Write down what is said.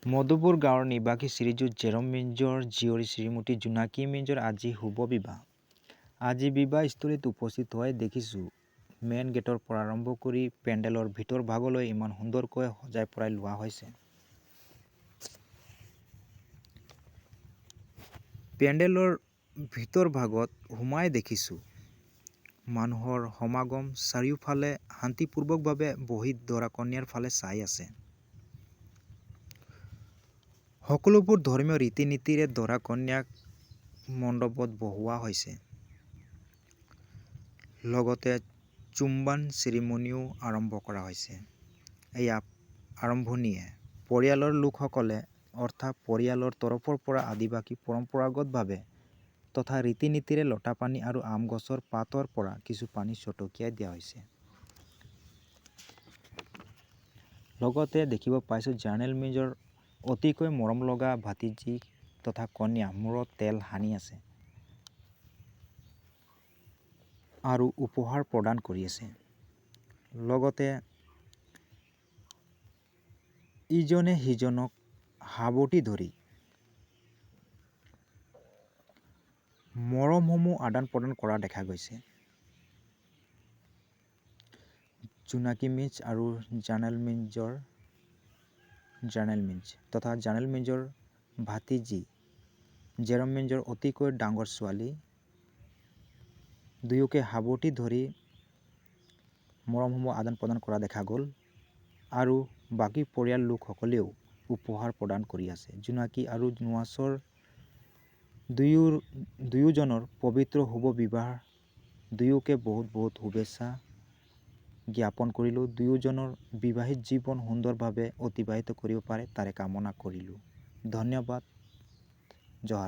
মধুপুৰ গাঁৱৰ নিবাসী শ্ৰীযুত জেৰম মিঞ্জৰ জীয়ৰী শ্ৰীমতী জোনাকী মিঞ্জৰ আজি শুভ বিবাহ। আজি বিবাহস্থলীত উপস্থিত হৈ দেখিছোঁ মেইন গেটৰ পৰা আৰম্ভ কৰি পেণ্ডেলৰ ভিতৰ ভাগলৈ ইমান সুন্দৰকৈ সজাই পৰাই লোৱা হৈছে। পেণ্ডেলৰ ভিতৰ ভাগত সোমাই দেখিছোঁ মানুহৰ সমাগম, চাৰিওফালে শান্তিপূৰ্বকভাৱে বহি দৰা কন্যাৰ ফালে চাই আছে। সকলোবোৰ ধৰ্মীয় ৰীতি নীতিৰে দৰা কন্যাক মণ্ডপত বহোৱা হৈছে। লগতে চুম্বন চেৰিমনীও আৰম্ভ কৰা হৈছে। এই আৰম্ভণিয়ে পৰিয়ালৰ লোকসকলে অৰ্থাৎ পৰিয়ালৰ তৰফৰ পৰা আদিবাসী পৰম্পৰাগতভাৱে তথা ৰীতি নীতিৰে লতা পানী আৰু আম গছৰ পাতৰ পৰা কিছু পানী ছটিয়াই দিয়া হৈছে। লগতে দেখিব পাইছোঁ জাৰ্নেল মিঞ্জৰ অতিকৈ মৰমলগা ভাতিজী তথা কন্যা মূৰত তেল সানি আছে আৰু উপহাৰ প্ৰদান কৰি আছে। লগতে ইজনে সিজনক সাৱটি ধৰি মৰমসমূহ আদান প্ৰদান কৰা দেখা গৈছে। জোনাকী মিঞ্জ আৰু জাৰ্নেল মিঞ্জ তথা জাৰ্নেল মিঞ্জৰ ভাতিজী জেৰম মিঞ্জৰ অতিকৈ ডাঙৰ ছোৱালী দুয়োকে সাৱটি ধৰি মৰমসমূহ আদান প্ৰদান কৰা দেখা গ'ল আৰু বাকী পৰিয়াল লোকসকলেও উপহাৰ প্ৰদান কৰি আছে। জোনাকী আৰু নোয়াছৰ দুয়োজনৰ পবিত্ৰ শুভ বিবাহ দুয়োকে বহুত শুভেচ্ছা জ্ঞাপন কৰিলোঁ। দুয়োজনৰ বিবাহিত জীৱন সুন্দৰভাৱে অতিবাহিত কৰিব পাৰে তাৰে কামনা কৰিলোঁ। ধন্যবাদ। জহাৰ।